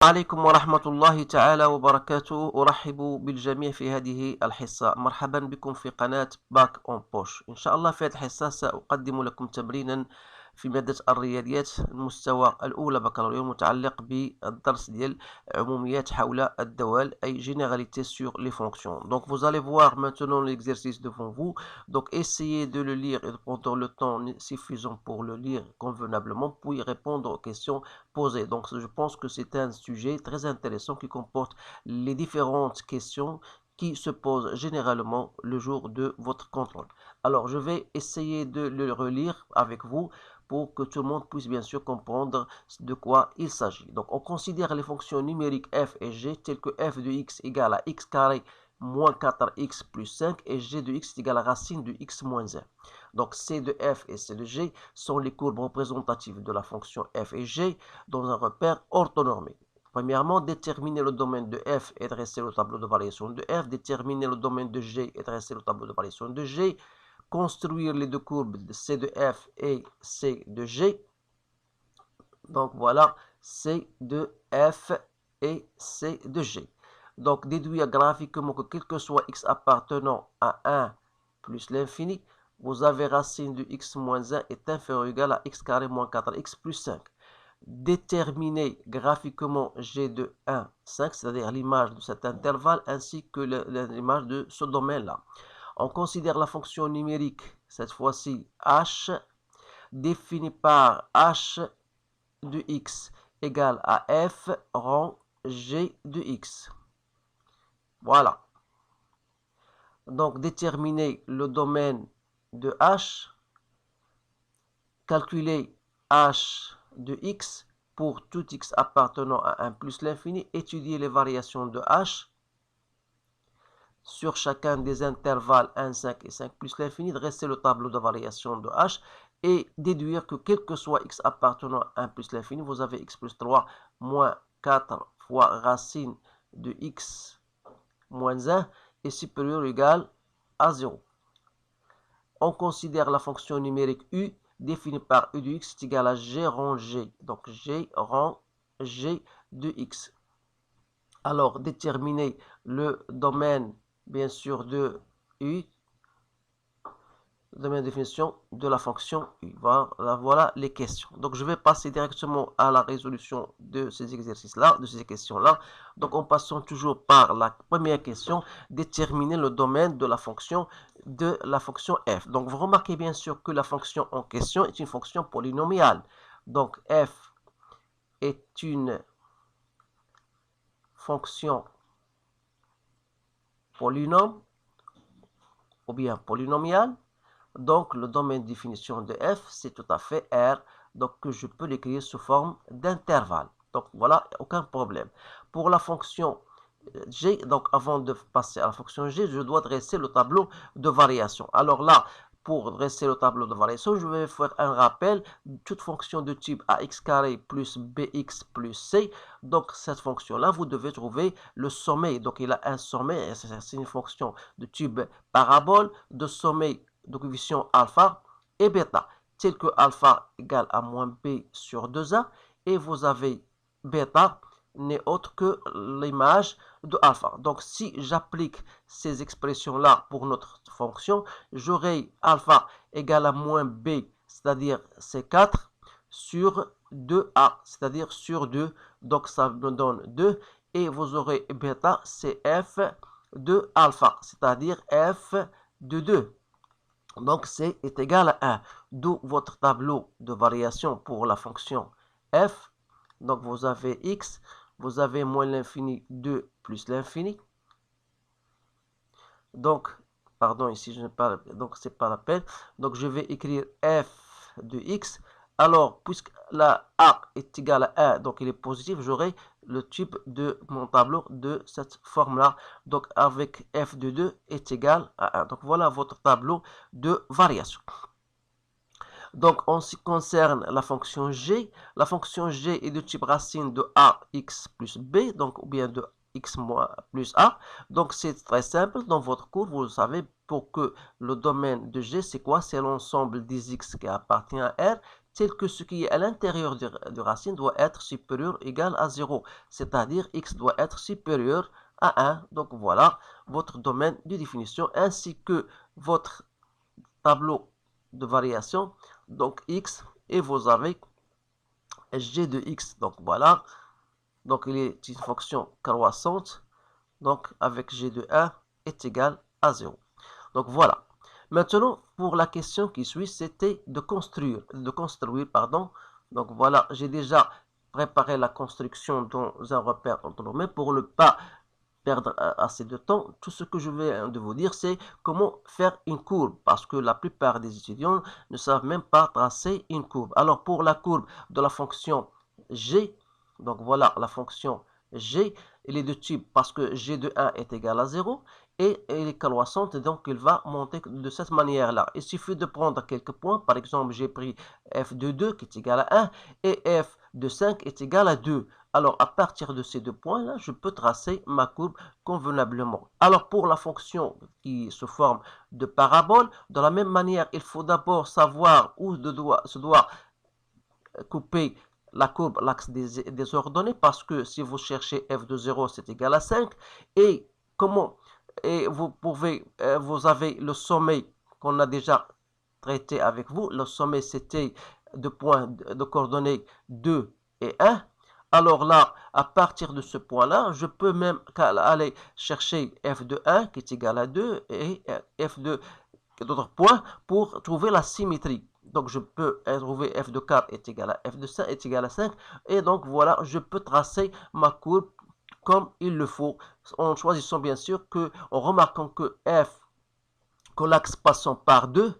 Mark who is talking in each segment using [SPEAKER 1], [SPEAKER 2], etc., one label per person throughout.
[SPEAKER 1] عليكم ورحمة الله تعالى وبركاته. أرحب بالجميع في هذه الحصة. مرحبا بكم في قناة باك أون بوش. إن شاء الله في هذه الحصة سأقدم لكم تمرينا في مادة الرياضيات المستوى الأولى بكالوريوس متعلق بالدرس ديال عموميات حول الدوال أي généralité sur les fonctions. Donc vous allez voir maintenant l'exercice devant vous. Donc essayez de le lire et de prendre le temps suffisant pour le lire convenablement puis répondre aux questions posées. Donc je pense que c'est un sujet très intéressant qui comporte les différentes questions qui se posent généralement le jour de votre contrôle. Alors je vais essayer de le relire avec vous pour que tout le monde puisse bien sûr comprendre de quoi il s'agit. Donc on considère les fonctions numériques f et g telles que f de x égale à x carré moins 4x plus 5 et g de x est égal à racine de x moins 1. Donc c de f et c de g sont les courbes représentatives de la fonction f et g dans un repère orthonormé. Premièrement, déterminer le domaine de f et dresser le tableau de variation de f. Déterminer le domaine de g et dresser le tableau de variation de g. Construire les deux courbes de c de f et c de g. Donc voilà, c de f et c de g. Donc déduire graphiquement que quel que soit x appartenant à 1 plus l'infini, vous avez racine de x moins 1 est inférieur ou égal à x carré moins 4x plus 5. Déterminer graphiquement g de 1, 5, c'est-à-dire l'image de cet intervalle ainsi que l'image de ce domaine-là. On considère la fonction numérique, cette fois-ci h, définie par h de x égale à f rang g de x. Voilà. Donc, déterminer le domaine de h, calculer h de x pour tout x appartenant à 1 plus l'infini, étudier les variations de h sur chacun des intervalles 1, 5 et 5 plus l'infini, dresser le tableau de variation de h et déduire que quel que soit x appartenant à 1 plus l'infini, vous avez x plus 3 moins 4 fois racine de x moins 1 est supérieur ou égal à 0. On considère la fonction numérique u définie par u de x est égal à g rang g. Donc g rang g de x. Alors déterminer le domaine bien sûr de u, domaine de définition de la fonction u. Voilà les questions. Donc je vais passer directement à la résolution de ces exercices-là, de ces questions-là. Donc en passant toujours par la première question, déterminer le domaine de la fonction f. Donc vous remarquez bien sûr que la fonction en question est une fonction polynomiale. Donc f est une fonction polynôme ou bien polynomiale. Donc le domaine de définition de f, c'est tout à fait R, donc que je peux l'écrire sous forme d'intervalle. Donc voilà, aucun problème. Pour la fonction g, donc avant de passer à la fonction g, je dois dresser le tableau de variation. Alors là, pour dresser le tableau de variation, je vais faire un rappel. Toute fonction de type ax carré plus bx plus c. Donc cette fonction-là, vous devez trouver le sommet. Donc il a un sommet, c'est une fonction de type parabole, de sommet de coefficient alpha et bêta, tel que alpha égale à moins b sur 2a, et vous avez bêta n'est autre que l'image de alpha. Donc si j'applique ces expressions-là pour notre fonction, j'aurai alpha égale à moins b, c'est-à-dire C4, sur 2a, c'est-à-dire sur 2, donc ça me donne 2, et vous aurez bêta, c'est f de alpha, c'est-à-dire f de 2. Donc c est égal à 1, d'où votre tableau de variation pour la fonction f. Donc vous avez x, vous avez moins l'infini 2 plus l'infini. Donc, pardon, ici je ne parle, donc c'est pas la peine. Donc je vais écrire f de x. Alors, puisque la a est égale à 1, donc il est positif, j'aurai le type de mon tableau de cette forme-là. Donc avec f de 2 est égal à 1. Donc voilà votre tableau de variation. Donc, en ce qui concerne la fonction g est de type racine de ax plus b, donc ou bien de x plus a. Donc, c'est très simple. Dans votre cours, vous le savez, pour que le domaine de g, c'est quoi? C'est l'ensemble des x qui appartient à R, tel que ce qui est à l'intérieur de racine doit être supérieur ou égal à 0, c'est-à-dire x doit être supérieur à 1. Donc voilà votre domaine de définition ainsi que votre tableau de variation. Donc x, et vous avez g de x. Donc voilà, donc il est une fonction croissante, donc avec g de 1 est égal à 0. Donc voilà. Maintenant, pour la question qui suit, c'était de construire, pardon. Donc voilà, j'ai déjà préparé la construction dans un repère orthonormé pour ne pas perdre assez de temps. Tout ce que je vais de vous dire, c'est comment faire une courbe, parce que la plupart des étudiants ne savent même pas tracer une courbe. Alors, pour la courbe de la fonction g, donc voilà la fonction g, elle est de type parce que g de 1 est égal à 0 et elle est croissante, donc il va monter de cette manière-là. Il suffit de prendre quelques points. Par exemple, j'ai pris f de 2 qui est égal à 1 et f de 5 est égal à 2. Alors, à partir de ces deux points-là, je peux tracer ma courbe convenablement. Alors, pour la fonction qui se forme de parabole, de la même manière, il faut d'abord savoir où se doit couper la courbe, l'axe des ordonnées, parce que si vous cherchez f de 0, c'est égal à 5. Et comment vous avez le sommet qu'on a déjà traité avec vous. Le sommet, c'était de points de coordonnées 2 et 1. Alors là, à partir de ce point-là, je peux même aller chercher f de 1 qui est égal à 2 et f de d'autres points pour trouver la symétrie. Donc, je peux trouver f de 4 est égal à f de 5 est égal à 5. Et donc, voilà, je peux tracer ma courbe comme il le faut, en choisissant bien sûr en remarquant que que l'axe passant par 2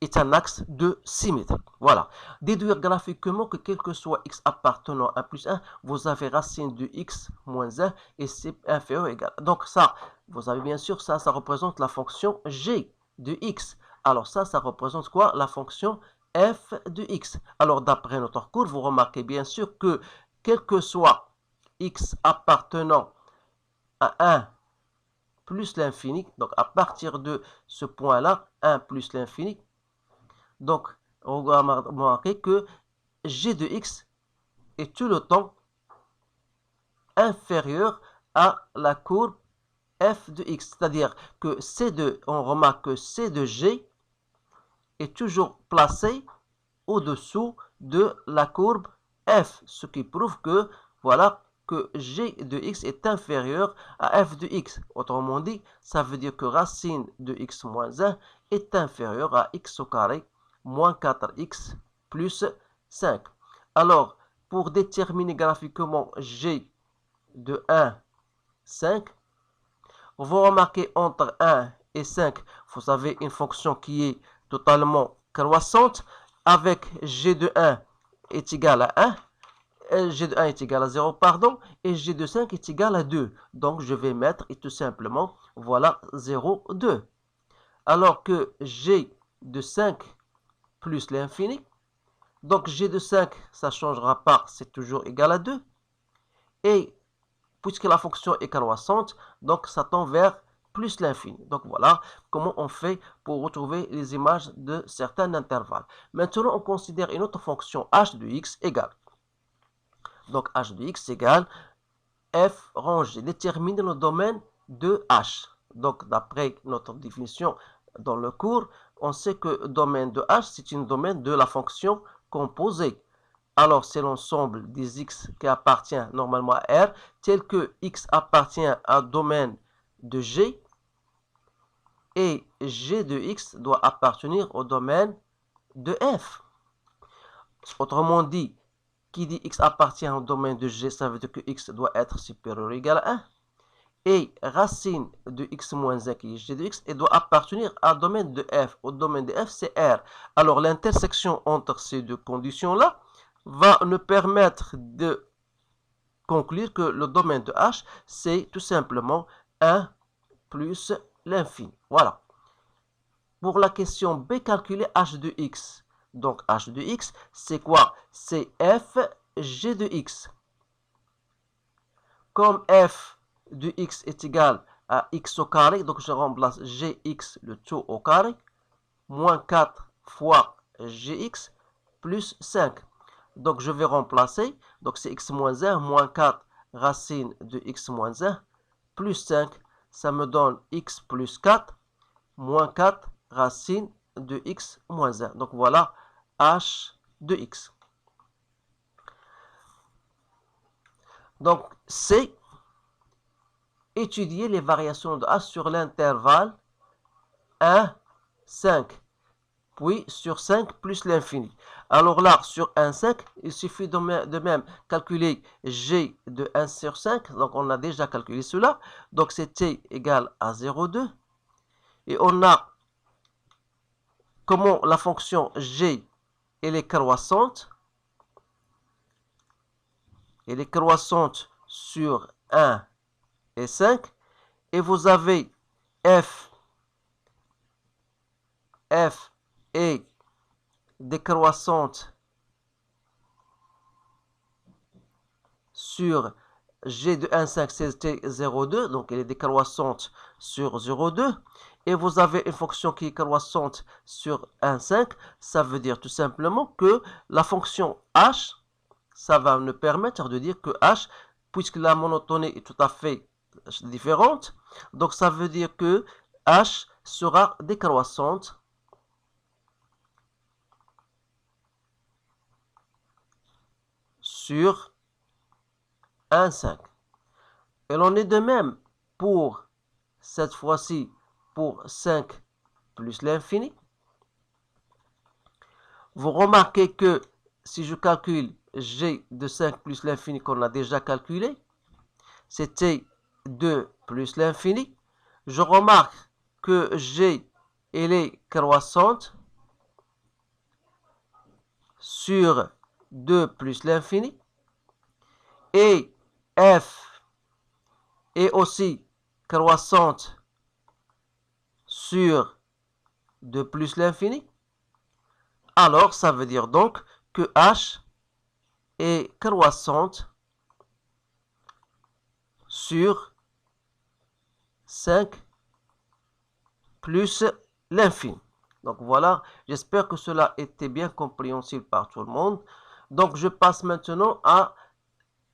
[SPEAKER 1] est un axe de symétrie. Voilà. Déduire graphiquement que quel que soit x appartenant à plus 1, vous avez racine de x moins 1 et c'est inférieur ou égal. Donc ça, vous avez bien sûr, ça représente la fonction g de x. Alors ça représente quoi? La fonction f de x. Alors d'après notre cours, vous remarquez bien sûr que quel que soit x appartenant à 1 plus l'infini, donc à partir de ce point-là, 1 plus l'infini, donc on va remarquer que g de x est tout le temps inférieur à la courbe f de x, c'est-à-dire que on remarque que c de g est toujours placé au-dessous de la courbe f, ce qui prouve que, voilà, que g de x est inférieur à f de x. Autrement dit, ça veut dire que racine de x moins 1 est inférieure à x au carré moins 4x plus 5. Alors, pour déterminer graphiquement g de 1, 5, vous remarquez entre 1 et 5, vous avez une fonction qui est totalement croissante avec g de 1 est égal à 1, g de 1 est égal à 0, pardon, et g de 5 est égal à 2. Donc, je vais mettre tout simplement, voilà, 0, 2. Alors que g de 5 plus l'infini, donc g de 5, ça ne changera pas, c'est toujours égal à 2. Et puisque la fonction est croissante, donc ça tend vers plus l'infini. Donc voilà comment on fait pour retrouver les images de certains intervalles. Maintenant, on considère une autre fonction h de x égale. Donc h de x égale f rangé. Détermine le domaine de h. Donc d'après notre définition dans le cours, on sait que le domaine de h, c'est un domaine de la fonction composée. Alors, c'est l'ensemble des x qui appartient normalement à R, tel que x appartient à un domaine de G, et G de x doit appartenir au domaine de F. Autrement dit, qui dit x appartient au domaine de G, ça veut dire que x doit être supérieur ou égal à 1. Et racine de x moins 1 qui est g de x, et doit appartenir à un domaine de F. Au domaine de F, c'est R. Alors, l'intersection entre ces deux conditions-là va nous permettre de conclure que le domaine de H, c'est tout simplement 1 plus l'infini. Voilà. Pour la question B, calculer H de x. Donc, H de x, c'est quoi? C'est f g de x. Comme f de x est égal à x au carré, donc je remplace gx, le tout au carré, moins 4 fois gx, plus 5. Donc, je vais remplacer. Donc, c'est x moins 1 moins 4 racine de x moins 1 plus 5. Ça me donne x plus 4 moins 4 racine de x moins 1. Donc, voilà h de x. Donc, c'est étudier les variations de h sur l'intervalle 1, 5. Puis sur 5 plus l'infini. Alors là, sur 1, 5, il suffit de même calculer g de 1 sur 5. Donc on a déjà calculé cela. Donc c'est t égale à 0,2. Et on a comment la fonction g, elle est croissante. Elle est croissante sur 1 et 5. Et vous avez f est décroissante sur g de 1,5, c'était 0,2, donc elle est décroissante sur 0,2. Et vous avez une fonction qui est croissante sur 1,5, ça veut dire tout simplement que la fonction h, ça va nous permettre de dire que h, puisque la monotonie est tout à fait différente, donc ça veut dire que h sera décroissante sur 1,5. Et l'on est de même pour, cette fois-ci, pour 5 plus l'infini. Vous remarquez que si je calcule g de 5 plus l'infini qu'on a déjà calculé, c'était 2 plus l'infini. Je remarque que g, elle est croissante sur 2 plus l'infini. Et f est aussi croissante sur 2 plus l'infini. Alors, ça veut dire donc que h est croissante sur 5 plus l'infini. Donc voilà, j'espère que cela était bien compréhensible par tout le monde. Donc je passe maintenant à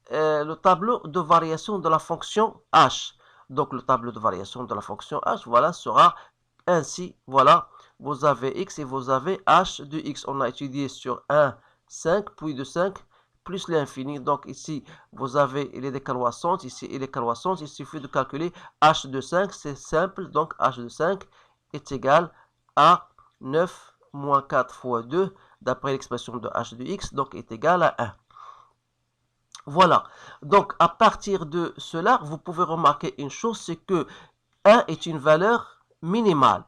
[SPEAKER 1] le tableau de variation de la fonction h. Donc le tableau de variation de la fonction h, voilà, sera ainsi. Voilà, vous avez x et vous avez h de x. On a étudié sur 1, 5, puis de 5 plus l'infini. Donc ici, vous avez les décroissantes, ici il est croissante. Il suffit de calculer h de 5, c'est simple. Donc h de 5 est égal à 9 moins 4 fois 2, d'après l'expression de h de x, donc est égal à 1. Voilà, donc à partir de cela, vous pouvez remarquer une chose, c'est que 1 est une valeur minimale.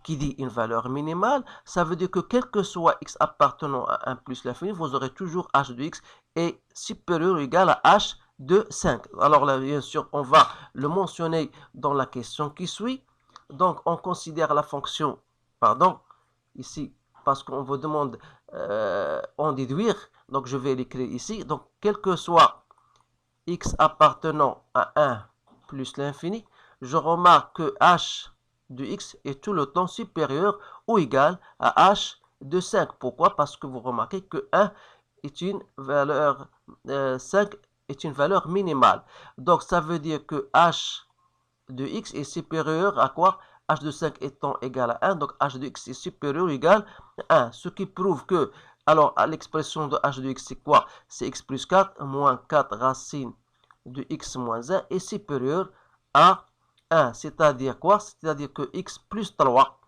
[SPEAKER 1] Qui dit une valeur minimale, ça veut dire que quel que soit x appartenant à 1 plus l'infini, vous aurez toujours h de x est supérieur ou égal à h de 5. Alors là, bien sûr, on va le mentionner dans la question qui suit. Donc, on considère la fonction, pardon, ici, parce qu'on vous demande en déduire, donc je vais l'écrire ici. Donc, quel que soit x appartenant à 1 plus l'infini, je remarque que h de x est tout le temps supérieur ou égal à h de 5. Pourquoi? Parce que vous remarquez que 1 est une valeur, 5 est une valeur minimale. Donc, ça veut dire que h de x est supérieur à quoi? H de 5 étant égal à 1, donc h de x est supérieur ou égal à 1. Ce qui prouve que, alors, à l'expression de h de x, c'est quoi? C'est x plus 4 moins 4 racine de x moins 1 est supérieur à 1. C'est-à-dire quoi? C'est-à-dire que x plus 3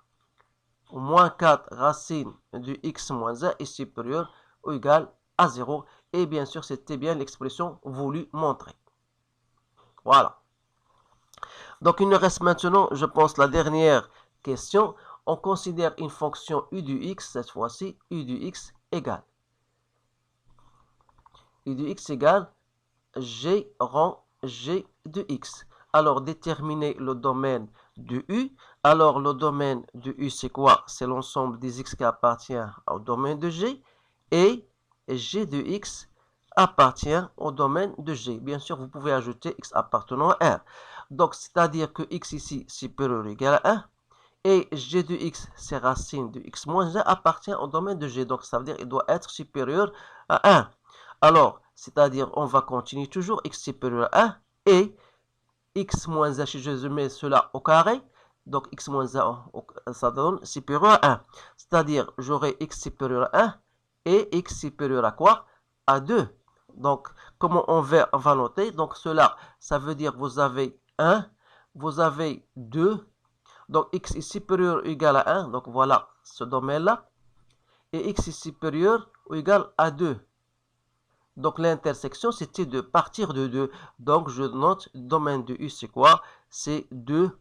[SPEAKER 1] moins 4 racine de x moins 1 est supérieur ou égal à 0. Et bien sûr, c'était bien l'expression voulue montrer. Voilà. Donc, il nous reste maintenant, je pense, la dernière question. On considère une fonction u du x, cette fois-ci, u du x égale. U du x égale g rang g de x. Alors, déterminer le domaine de u. Alors, le domaine de u, c'est quoi? C'est l'ensemble des x qui appartient au domaine de g. Et g de x appartient au domaine de g. Bien sûr, vous pouvez ajouter x appartenant à R. Donc, c'est-à-dire que x ici supérieur ou égal à 1. Et g de x, c'est racine de x moins 1, appartient au domaine de g. Donc, ça veut dire qu'il doit être supérieur à 1. Alors, c'est-à-dire, on va continuer toujours x supérieur à 1 et x moins 1, si je mets cela au carré, donc x moins 1, ça donne supérieur à 1. C'est-à-dire, j'aurai x supérieur à 1 et x supérieur à quoi? À 2. Donc, comment on va noter? Donc, cela, ça veut dire vous avez 1, vous avez 2. Donc, x est supérieur ou égal à 1. Donc, voilà ce domaine-là. Et x est supérieur ou égal à 2. Donc, l'intersection, c'était de partir de 2. Donc, je note le domaine de U, c'est quoi? C'est 2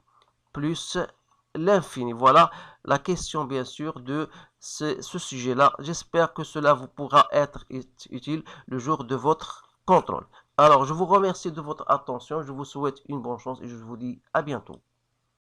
[SPEAKER 1] plus l'infini. Voilà la question, bien sûr, de ce sujet-là. J'espère que cela vous pourra être utile le jour de votre contrôle. Alors, je vous remercie de votre attention. Je vous souhaite une bonne chance et je vous dis à bientôt.